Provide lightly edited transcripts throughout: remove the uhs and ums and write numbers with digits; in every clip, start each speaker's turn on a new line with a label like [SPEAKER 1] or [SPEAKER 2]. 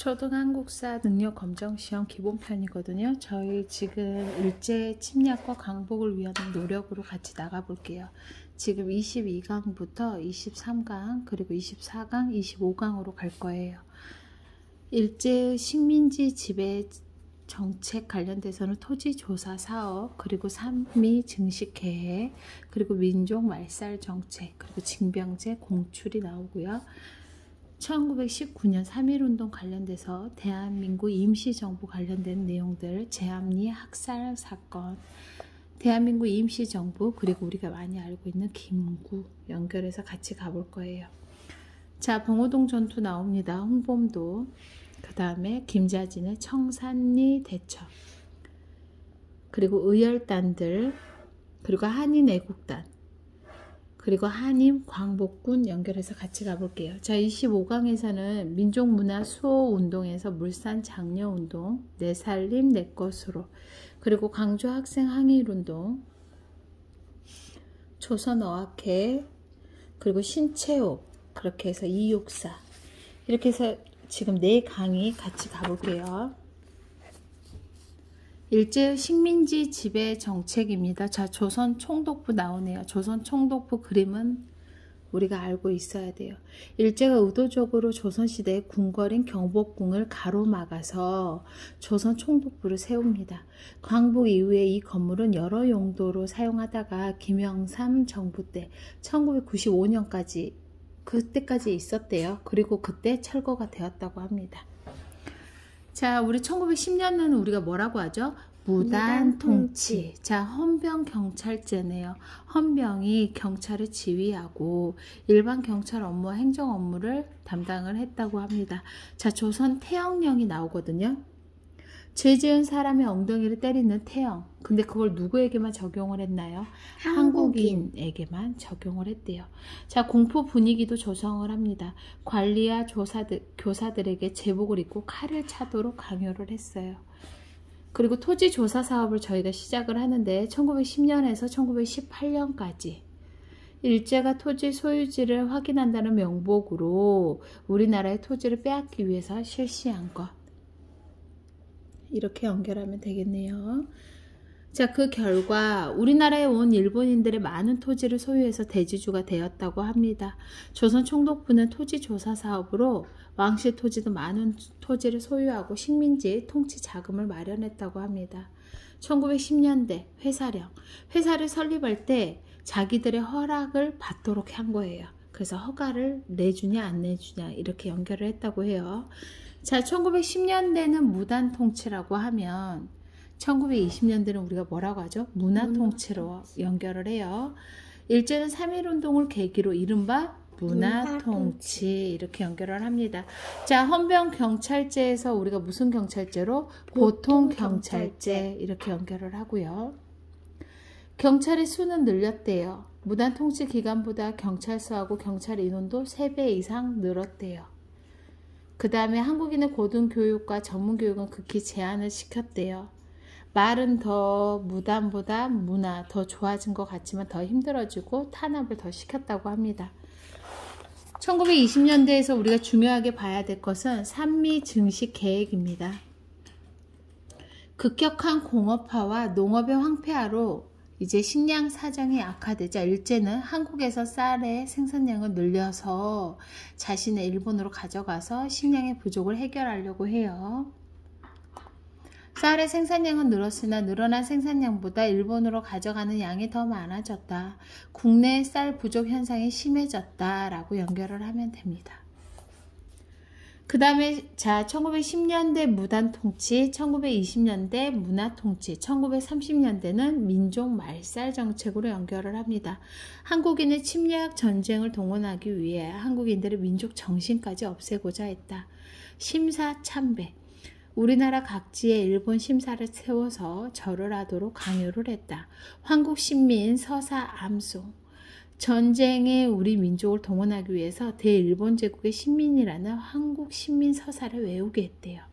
[SPEAKER 1] 초등한국사 능력 검정 시험 기본편이거든요. 저희 지금 일제 침략과 광복을 위한 노력으로 같이 나가 볼게요. 지금 22강부터 23강 그리고 24강, 25강으로 갈 거예요. 일제의 식민지 지배 정책 관련돼서는 토지조사 사업, 그리고 산미 증식 계획, 그리고 민족 말살 정책, 그리고 징병제 공출이 나오고요. 1919년 3.1운동 관련돼서 대한민국 임시정부 관련된 내용들, 제암리 학살 사건, 대한민국 임시정부, 그리고 우리가 많이 알고 있는 김구 연결해서 같이 가볼 거예요. 자, 봉오동 전투 나옵니다. 홍범도, 그 다음에 김자진의 청산리 대첩, 그리고 의열단들, 그리고 한인애국단, 그리고 한인 광복군 연결해서 같이 가볼게요. 자, 25강에서는 민족문화 수호운동에서 물산 장려운동, 내 살림 내 것으로, 그리고 광주 학생 항일운동, 조선어학회, 그리고 신체호, 그렇게 해서 이육사, 이렇게 해서 지금 4강이 같이 가볼게요. 일제 식민지 지배 정책입니다. 자, 조선 총독부 나오네요. 조선 총독부 그림은 우리가 알고 있어야 돼요. 일제가 의도적으로 조선시대의 궁궐인 경복궁을 가로막아서 조선 총독부를 세웁니다. 광복 이후에 이 건물은 여러 용도로 사용하다가 김영삼 정부 때 1995년까지 그때까지 있었대요. 그리고 그때 철거가 되었다고 합니다. 자, 우리 1910년은 우리가 뭐라고 하죠? 무단통치. 자, 헌병경찰제네요. 헌병이 경찰을 지휘하고 일반 경찰 업무와 행정 업무를 담당을 했다고 합니다. 자, 조선 태형령이 나오거든요. 죄 지은 사람의 엉덩이를 때리는 태형. 근데 그걸 누구에게만 적용을 했나요? 한국인에게만 적용을 했대요. 자, 공포 분위기도 조성을 합니다. 관리와 교사들에게 제복을 입고 칼을 차도록 강요를 했어요. 그리고 토지 조사 사업을 저희가 시작을 하는데 1910년에서 1918년까지 일제가 토지 소유지를 확인한다는 명목으로 우리나라의 토지를 빼앗기 위해서 실시한 것. 이렇게 연결하면 되겠네요. 자, 그 결과 우리나라에 온 일본인들의 많은 토지를 소유해서 대지주가 되었다고 합니다. 조선 총독부는 토지 조사 사업으로 왕실 토지도 많은 토지를 소유하고 식민지 통치 자금을 마련했다고 합니다. 1910년대 회사령. 회사를 설립할 때 자기들의 허락을 받도록 한 거예요. 그래서 허가를 내주냐 안 내주냐 이렇게 연결을 했다고 해요. 자, 1910년대는 무단통치라고 하면 1920년대는 우리가 뭐라고 하죠? 문화통치로 연결을 해요. 일제는 3.1운동을 계기로 이른바 문화통치 이렇게 연결을 합니다. 자, 헌병경찰제에서 우리가 무슨 경찰제로? 보통경찰제 이렇게 연결을 하고요. 경찰의 수는 늘렸대요. 무단통치 기간보다 경찰서하고 경찰 인원도 3배 이상 늘었대요. 그 다음에 한국인의 고등교육과 전문교육은 극히 제한을 시켰대요. 말은 더 무단보다 문화 더 좋아진 것 같지만 더 힘들어지고 탄압을 더 시켰다고 합니다. 1920년대에서 우리가 중요하게 봐야 될 것은 산미 증식 계획입니다. 급격한 공업화와 농업의 황폐화로 이제 식량 사정이 악화되자 일제는 한국에서 쌀의 생산량을 늘려서 자신의 일본으로 가져가서 식량의 부족을 해결하려고 해요. 쌀의 생산량은 늘었으나 늘어난 생산량보다 일본으로 가져가는 양이 더 많아졌다. 국내 쌀 부족 현상이 심해졌다라고 연결을 하면 됩니다. 그 다음에 자, 1910년대 무단통치, 1920년대 문화통치, 1930년대는 민족 말살 정책으로 연결을 합니다. 한국인의 침략 전쟁을 동원하기 위해 한국인들의 민족 정신까지 없애고자 했다. 심사참배. 우리나라 각지에 일본 심사를 세워서 절을 하도록 강요를 했다. 황국신민 서사 암송. 전쟁에 우리 민족을 동원하기 위해서 대일본 제국의 신민이라는 한국 신민 서사를 외우게 했대요.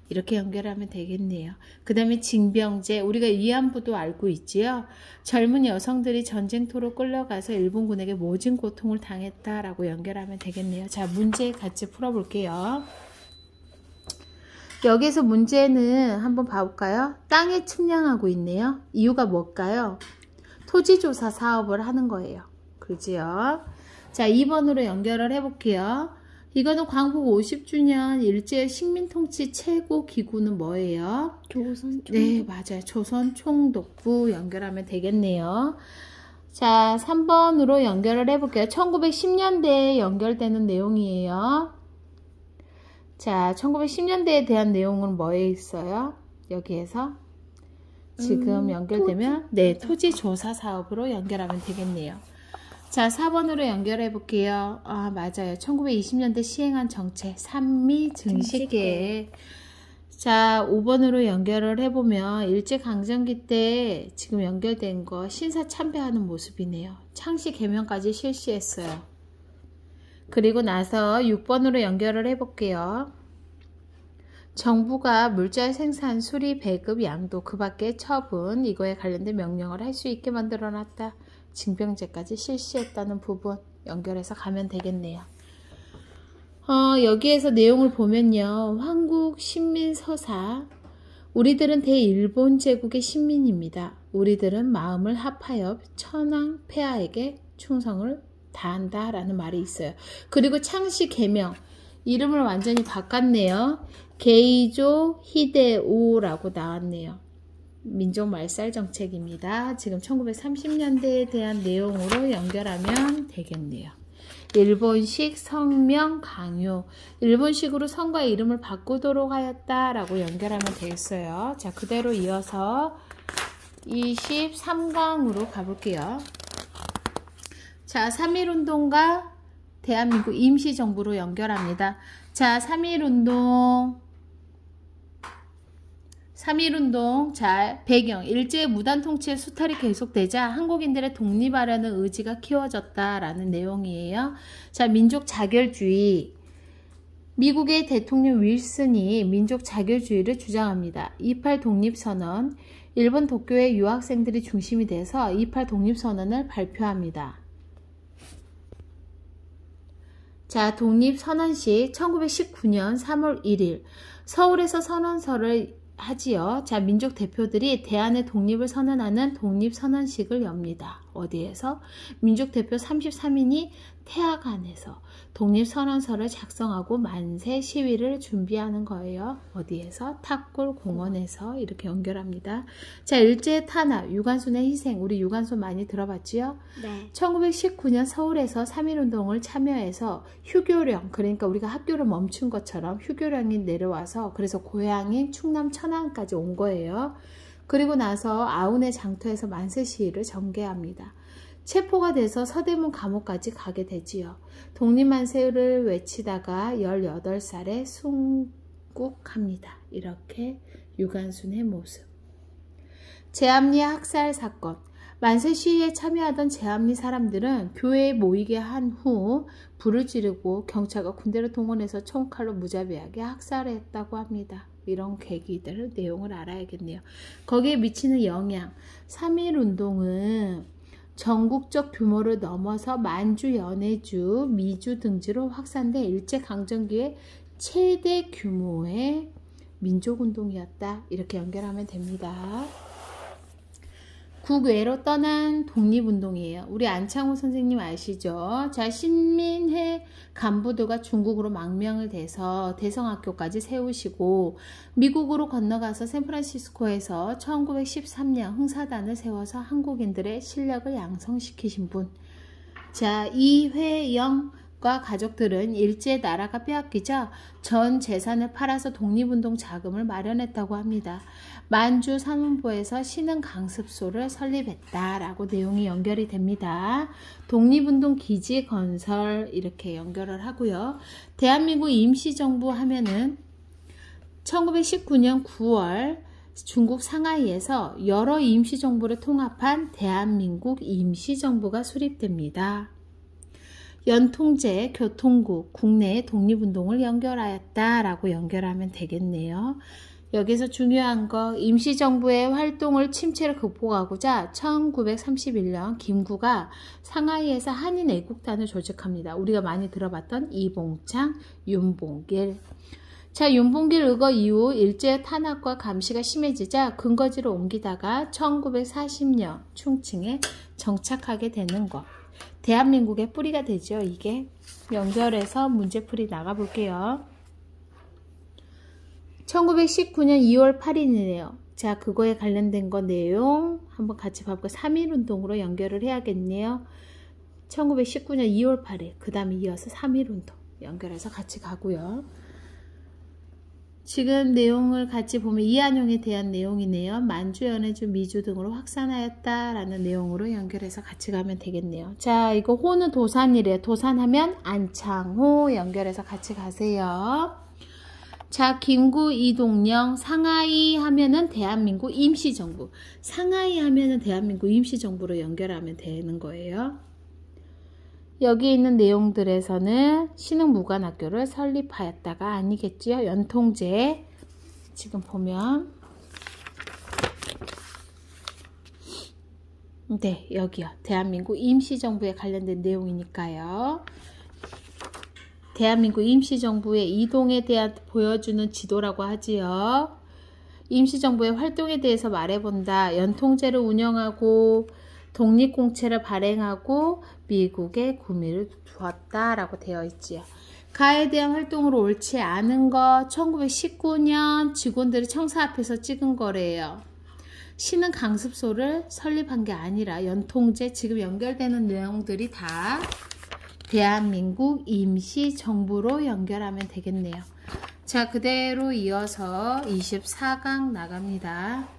[SPEAKER 1] 이렇게 연결하면 되겠네요. 그 다음에 징병제, 우리가 위안부도 알고 있지요. 젊은 여성들이 전쟁터로 끌려가서 일본군에게 모진 고통을 당했다라고 연결하면 되겠네요. 자, 문제 같이 풀어볼게요. 여기서 문제는 한번 봐볼까요? 땅에 측량하고 있네요. 이유가 뭘까요? 토지조사 사업을 하는 거예요. 그지요? 자, 2번으로 연결을 해볼게요. 이거는 광복 50주년 일제 식민통치 최고 기구는 뭐예요?
[SPEAKER 2] 조선 총독.
[SPEAKER 1] 네, 맞아요. 조선 총독부 연결하면 되겠네요. 자, 3번으로 연결을 해볼게요. 1910년대에 연결되는 내용이에요. 자, 1910년대에 대한 내용은 뭐에 있어요? 여기에서 지금 연결되면 토지 조사 사업으로 연결하면 되겠네요. 자, 4번으로 연결해 볼게요. 아, 맞아요. 1920년대 시행한 정책 산미 증식계획. 자, 5번으로 연결을 해보면 일제강점기 때 지금 연결된 거 신사 참배하는 모습이네요. 창씨 개명까지 실시했어요. 그리고 나서 6번으로 연결을 해볼게요. 정부가 물자 생산, 수리, 배급, 양도, 그 밖의 처분, 이거에 관련된 명령을 할 수 있게 만들어놨다. 징병제까지 실시했다는 부분 연결해서 가면 되겠네요. 여기에서 내용을 보면요. 황국 신민서사. 우리들은 대일본 제국의 신민입니다. 우리들은 마음을 합하여 천황 폐하에게 충성을 다한다 라는 말이 있어요. 그리고 창씨 개명. 이름을 완전히 바꿨네요. 게이조 히데오라고 나왔네요. 민족말살 정책입니다. 지금 1930년대에 대한 내용으로 연결하면 되겠네요. 일본식 성명 강요. 일본식으로 성과의 이름을 바꾸도록 하였다라고 연결하면 되겠어요. 자, 그대로 이어서 23강으로 가볼게요. 자, 3.1운동과 대한민국 임시정부로 연결합니다. 자, 3.1운동, 자, 배경, 일제의 무단 통치의 수탈이 계속되자 한국인들의 독립하려는 의지가 키워졌다라는 내용이에요. 자, 민족 자결주의. 미국의 대통령 윌슨이 민족 자결주의를 주장합니다. 28 독립선언, 일본 도쿄의 유학생들이 중심이 돼서 28 독립선언을 발표합니다. 자, 독립선언식 1919년 3월 1일 서울에서 선언서를 하지요. 자, 민족 대표들이 대한의 독립을 선언하는 독립선언식을 엽니다. 어디에서? 민족 대표 33인이 태화관에서 독립선언서를 작성하고 만세 시위를 준비하는 거예요. 어디에서? 탑골 공원에서 이렇게 연결합니다. 자, 일제 탄압, 유관순의 희생. 우리 유관순 많이 들어봤지요?
[SPEAKER 2] 네.
[SPEAKER 1] 1919년 서울에서 3.1운동을 참여해서 휴교령, 그러니까 우리가 학교를 멈춘 것처럼 휴교령이 내려와서 그래서 고향인 충남 천안까지 온 거예요. 그리고 나서 아운의 장터에서 만세 시위를 전개합니다. 체포가 돼서 서대문 감옥까지 가게 되지요. 독립만세를 외치다가 18살에 순국합니다. 이렇게 유관순의 모습. 제암리 학살 사건. 만세 시위에 참여하던 제암리 사람들은 교회에 모이게 한 후 불을 지르고 경찰과 군대를 동원해서 총칼로 무자비하게 학살했다고 합니다. 이런 계기들 내용을 알아야겠네요. 거기에 미치는 영향. 3.1운동은 전국적 규모를 넘어서 만주, 연해주, 미주 등지로 확산돼 일제강점기의 최대 규모의 민족운동이었다. 이렇게 연결하면 됩니다. 국외로 떠난 독립운동이에요. 우리 안창호 선생님 아시죠? 자, 신민회 간부들과 중국으로 망명을 돼서 대성학교까지 세우시고 미국으로 건너가서 샌프란시스코에서 1913년 흥사단을 세워서 한국인들의 실력을 양성시키신 분. 자, 이회영과 가족들은 일제 나라가 빼앗기자 전 재산을 팔아서 독립운동 자금을 마련했다고 합니다. 만주 산문부에서 신흥강습소를 설립했다라고 내용이 연결이 됩니다. 독립운동 기지 건설 이렇게 연결을 하고요. 대한민국 임시정부 하면은 1919년 9월 중국 상하이에서 여러 임시정부를 통합한 대한민국 임시정부가 수립됩니다. 연통제, 교통국, 국내의 독립운동을 연결하였다라고 연결하면 되겠네요. 여기서 중요한 거 임시정부의 활동을 침체를 극복하고자 1931년 김구가 상하이에서 한인 애국단을 조직합니다. 우리가 많이 들어봤던 이봉창, 윤봉길. 자, 윤봉길 의거 이후 일제 탄압과 감시가 심해지자 근거지로 옮기다가 1940년 충칭에 정착하게 되는 것. 대한민국의 뿌리가 되죠. 이게 연결해서 문제풀이 나가볼게요. 1919년 2월 8일이네요. 자, 그거에 관련된 거 내용 한번 같이 봐볼까요? 3.1운동으로 연결을 해야겠네요. 1919년 2월 8일, 그 다음에 이어서 3.1운동 연결해서 같이 가고요. 지금 내용을 같이 보면 이한용에 대한 내용이네요. 만주, 연해주, 미주 등으로 확산하였다라는 내용으로 연결해서 같이 가면 되겠네요. 자, 이거 호는 도산이래요. 도산하면 안창호 연결해서 같이 가세요. 자, 김구, 이동영, 상하이 하면은 대한민국 임시정부. 상하이 하면은 대한민국 임시정부로 연결하면 되는 거예요. 여기 있는 내용들에서는 신흥무관학교를 설립하였다가 아니겠지요. 연통제. 지금 보면 네, 여기요. 대한민국 임시정부에 관련된 내용이니까요. 대한민국 임시정부의 이동에 대한 보여주는 지도라고 하지요. 임시정부의 활동에 대해서 말해본다. 연통제를 운영하고 독립공채를 발행하고 미국에 구미를 두었다라고 되어 있지요. 가에 대한 활동으로 옳지 않은 거 1919년 직원들이 청사 앞에서 찍은 거래요. 시는 강습소를 설립한 게 아니라 연통제 지금 연결되는 내용들이 다 대한민국 임시정부로 연결하면 되겠네요. 자, 그대로 이어서 24강 나갑니다.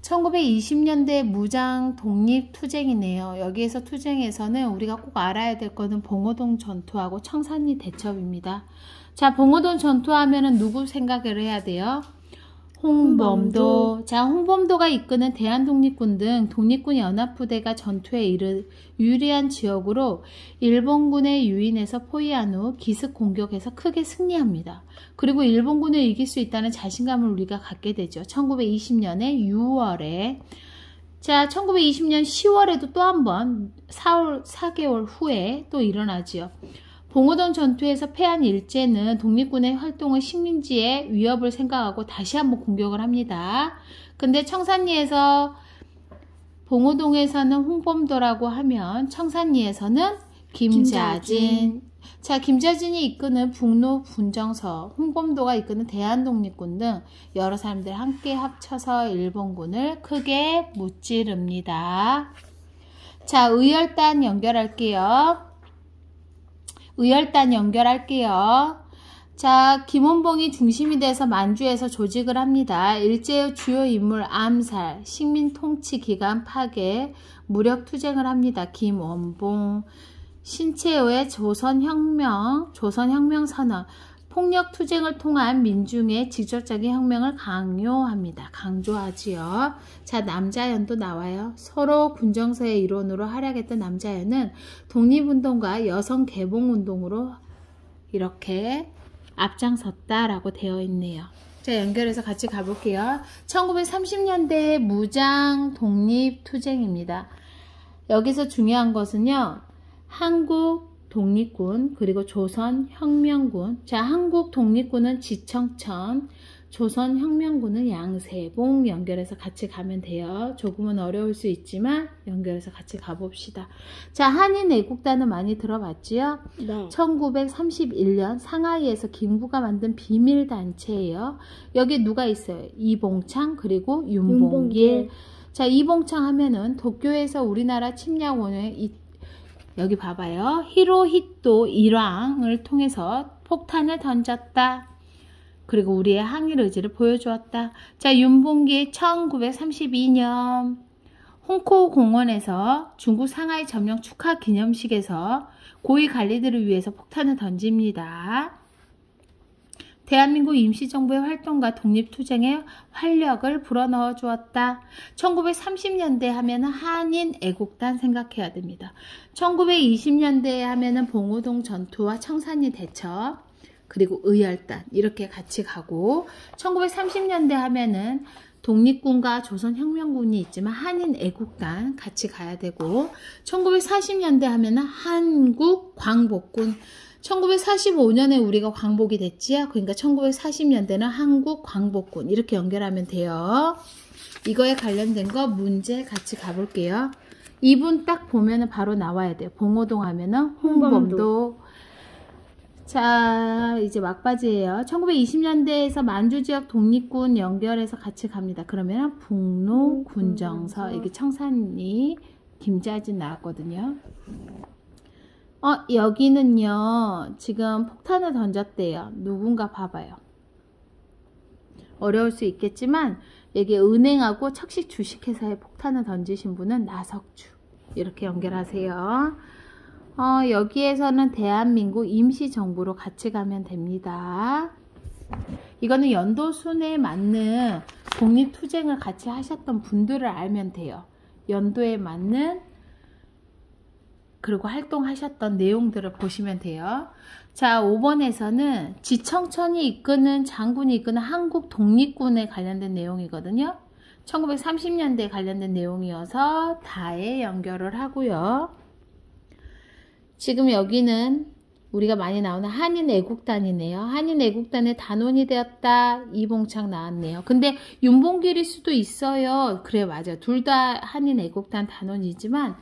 [SPEAKER 1] 1920년대 무장 독립투쟁이네요. 여기에서 투쟁에서는 우리가 꼭 알아야 될 거는 봉오동 전투하고 청산리 대첩입니다. 자, 봉오동 전투하면은 누구 생각을 해야 돼요? 홍범도. 자, 홍범도가 이끄는 대한독립군 등 독립군 연합부대가 전투에 유리한 지역으로 일본군의 유인에서 포위한 후 기습 공격에서 크게 승리합니다. 그리고 일본군을 이길 수 있다는 자신감을 우리가 갖게 되죠. 1920년에 6월에 자, 1920년 10월에도 또 한 번 4개월 후에 또 일어나지요. 봉오동 전투에서 패한 일제는 독립군의 활동을 식민지의 위협을 생각하고 다시 한번 공격을 합니다. 근데 청산리에서 봉오동에서는 홍범도라고 하면 청산리에서는 김자진. 자, 김자진이 이끄는 북로 분정서, 홍범도가 이끄는 대한독립군 등 여러 사람들 함께 합쳐서 일본군을 크게 무찌릅니다. 자, 의열단 연결할게요. 의열단 연결할게요. 자, 김원봉이 중심이 돼서 만주에서 조직을 합니다. 일제의 주요 인물 암살, 식민 통치 기간 파괴, 무력 투쟁을 합니다. 김원봉. 신채호의 조선혁명 선언, 폭력 투쟁을 통한 민중의 직접적인 혁명을 강요합니다. 강조하지요. 자, 남자연도 나와요. 서로 군정서의 일원으로 활약했던 남자연은 독립운동과 여성개봉운동으로 이렇게 앞장섰다라고 되어 있네요. 자, 연결해서 같이 가볼게요. 1930년대 무장 독립투쟁입니다. 여기서 중요한 것은요. 한국 독립군 그리고 조선혁명군. 자, 한국 독립군은 지청천, 조선혁명군은 양세봉 연결해서 같이 가면 돼요. 조금은 어려울 수 있지만 연결해서 같이 가봅시다. 자, 한인애국단은 많이 들어봤지요?
[SPEAKER 2] 네.
[SPEAKER 1] 1931년 상하이에서 김구가 만든 비밀단체예요. 여기 누가 있어요? 이봉창 그리고 윤봉길. 자, 이봉창 하면은 도쿄에서 우리나라 침략원의 여기 봐봐요. 히로히토 일왕을 통해서 폭탄을 던졌다. 그리고 우리의 항일 의지를 보여주었다. 자, 윤봉길 1932년 홍콩 공원에서 중국 상하이 점령 축하 기념식에서 고위 관리들을 위해서 폭탄을 던집니다. 대한민국 임시정부의 활동과 독립투쟁에 활력을 불어넣어 주었다. 1930년대 하면은 한인애국단 생각해야 됩니다. 1920년대 하면은 봉오동 전투와 청산리 대첩, 그리고 의열단 이렇게 같이 가고, 1930년대 하면은 독립군과 조선혁명군이 있지만 한인애국단 같이 가야 되고, 1940년대 하면은 한국광복군. 1945년에 우리가 광복이 됐지요. 그러니까 1940년대는 한국 광복군 이렇게 연결하면 돼요. 이거에 관련된 거 문제 같이 가볼게요. 이분 딱 보면은 바로 나와야 돼요. 봉오동 하면은 홍범도. 자, 이제 막바지예요. 1920년대에서 만주지역 독립군 연결해서 같이 갑니다. 그러면 북로 군정서, 이게 청산리 김자진 나왔거든요. 여기는요, 지금 폭탄을 던졌대요. 누군가 봐봐요. 어려울 수 있겠지만, 여기 은행하고 척식 주식회사에 폭탄을 던지신 분은 나석주. 이렇게 연결하세요. 여기에서는 대한민국 임시정부로 같이 가면 됩니다. 이거는 연도순에 맞는 독립투쟁을 같이 하셨던 분들을 알면 돼요. 연도에 맞는 그리고 활동하셨던 내용들을 보시면 돼요. 자, 5번에서는 지청천이 이끄는 장군이 이끄는 한국 독립군에 관련된 내용이거든요. 1930년대에 관련된 내용이어서 다에 연결을 하고요. 지금 여기는 우리가 많이 나오는 한인애국단이네요. 한인애국단의 단원이 되었다. 이봉창 나왔네요. 근데 윤봉길일 수도 있어요. 그래, 맞아요. 둘 다 한인애국단 단원이지만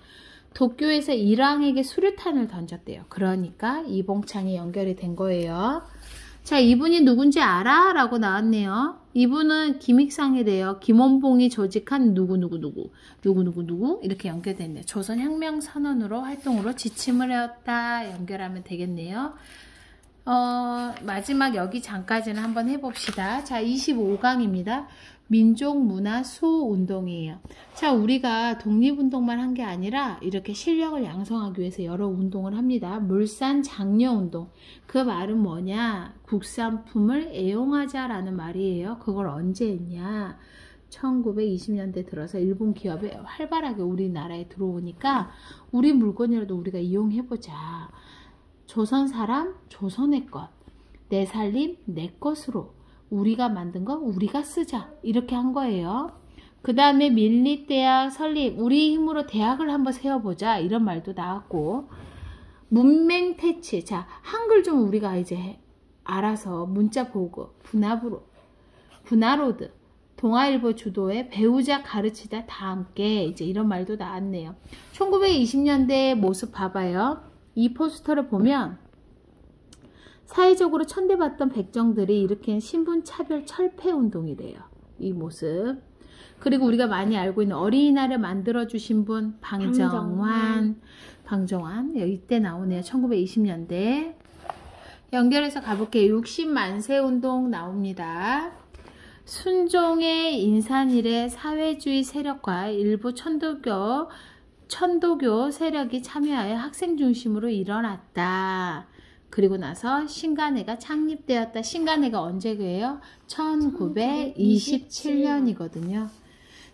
[SPEAKER 1] 도쿄에서 일왕에게 수류탄을 던졌대요. 그러니까 이봉창이 연결이 된 거예요. 자, 이분이 누군지 알아? 라고 나왔네요. 이분은 김익상이래요. 김원봉이 조직한 누구누구 이렇게 연결됐네요. 조선혁명선언으로 활동으로 지침을 해왔다. 연결하면 되겠네요. 마지막 여기 장까지는 한번 해봅시다. 자, 25강입니다. 민족문화수운동이에요. 자, 우리가 독립운동만 한 게 아니라 이렇게 실력을 양성하기 위해서 여러 운동을 합니다. 물산 장려운동. 그 말은 뭐냐? 국산품을 애용하자라는 말이에요. 그걸 언제 했냐? 1920년대 들어서 일본 기업이 활발하게 우리나라에 들어오니까 우리 물건이라도 우리가 이용해보자. 조선 사람, 조선의 것. 내 살림, 내 것으로. 우리가 만든 거 우리가 쓰자 이렇게 한 거예요. 그 다음에 밀리대학 설립, 우리 힘으로 대학을 한번 세워보자 이런 말도 나왔고, 문맹태치, 자 한글 좀 우리가 이제 알아서 문자 보고 분화로드 동아일보 주도에 배우자 가르치다 다 함께 이제 이런 말도 나왔네요. 1920년대 모습 봐봐요. 이 포스터를 보면 사회적으로 천대받던 백정들이 일으킨 신분차별 철폐운동이래요. 이 모습. 그리고 우리가 많이 알고 있는 어린이날을 만들어주신 분 방정환. 여기 이때 나오네요. 1920년대. 연결해서 가볼게요. 60만세운동 나옵니다. 순종의 인산일의 사회주의 세력과 일부 천도교 세력이 참여하여 학생 중심으로 일어났다. 그리고 나서 신간회가 창립되었다. 신간회가 언제예요? 1927년이거든요.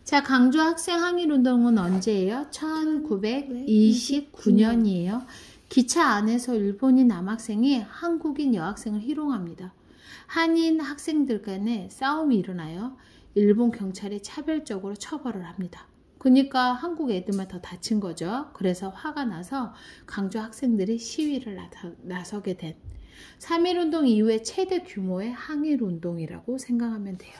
[SPEAKER 1] 자, 강조 학생 항일운동은 언제예요? 1929년이에요. 기차 안에서 일본인 남학생이 한국인 여학생을 희롱합니다. 한인 학생들 간에 싸움이 일어나요. 일본 경찰이 차별적으로 처벌을 합니다. 그러니까 한국 애들만 더 다친 거죠. 그래서 화가 나서 강조 학생들이 시위를 나서게 된 3.1운동 이후에 최대 규모의 항일운동이라고 생각하면 돼요.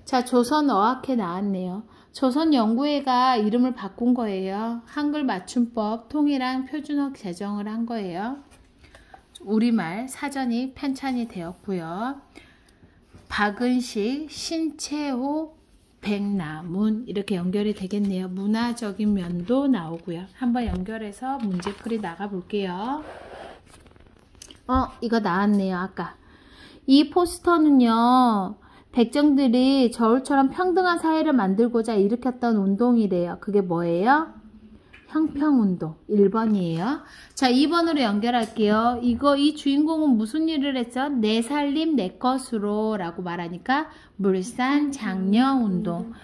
[SPEAKER 1] 자, 조선어학회 나왔네요. 조선연구회가 이름을 바꾼 거예요. 한글 맞춤법 통일한 표준어 제정을 한 거예요. 우리말 사전이 편찬이 되었고요. 박은식, 신채호, 백나문 이렇게 연결이 되겠네요. 문화적인 면도 나오고요. 한번 연결해서 문제풀이 나가 볼게요. 이거 나왔네요. 아까 이 포스터는요, 백정들이 저울처럼 평등한 사회를 만들고자 일으켰던 운동이래요. 그게 뭐예요? 형평운동 1번이에요. 자, 2번으로 연결할게요. 이 주인공은 무슨 일을 했죠? 내 살림 내 것으로 라고 말하니까 물산 장려운동.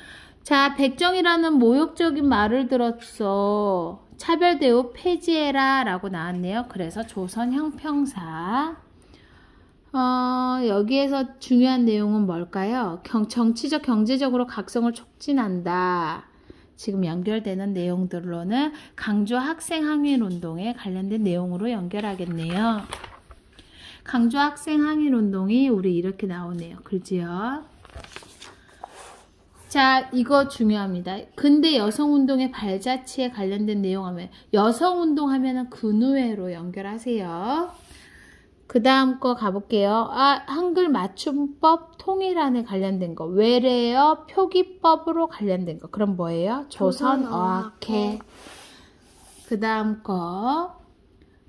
[SPEAKER 1] 자, 백정이라는 모욕적인 말을 들었어. 차별대우 폐지해라 라고 나왔네요. 그래서 조선 형평사. 여기에서 중요한 내용은 뭘까요? 정치적 경제적으로 각성을 촉진한다. 지금 연결되는 내용들로는 강주 학생 항일 운동에 관련된 내용으로 연결하겠네요. 강주 학생 항일 운동이 우리 이렇게 나오네요. 그지요? 자, 이거 중요합니다. 근대 여성운동의 발자취에 관련된 내용 하면 여성운동 하면은 근우회로 연결하세요. 그 다음 거 가볼게요. 한글 맞춤법 통일안에 관련된 거. 외래어 표기법으로 관련된 거. 그럼 뭐예요? 조선어학회. 그 다음 거.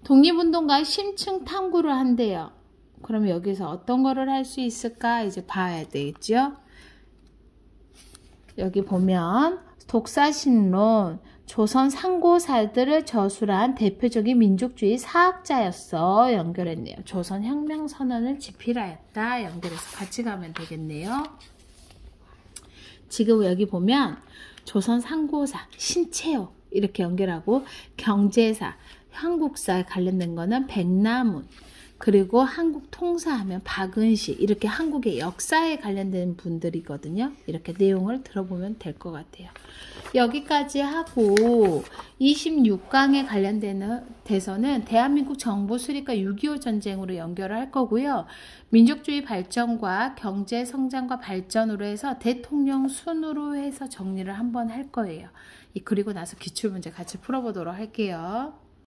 [SPEAKER 1] 독립운동가의 심층 탐구를 한대요. 그럼 여기서 어떤 거를 할 수 있을까? 이제 봐야 되겠죠? 여기 보면 독사신론, 조선 상고사들을 저술한 대표적인 민족주의 사학자였어. 연결했네요. 조선 혁명선언을 집필하였다. 연결해서 같이 가면 되겠네요. 지금 여기 보면 조선 상고사, 신채호 이렇게 연결하고 경제사, 한국사에 관련된 거는 백남훈, 그리고 한국 통사하면 박은식, 이렇게 한국의 역사에 관련된 분들이거든요. 이렇게 내용을 들어보면 될 것 같아요. 여기까지 하고 26강에 관련되는 대서는 대한민국 정부 수립과 6.25 전쟁으로 연결을 할 거고요. 민족주의 발전과 경제 성장과 발전으로 해서 대통령 순으로 해서 정리를 한번 할 거예요. 그리고 나서 기출문제 같이 풀어보도록 할게요.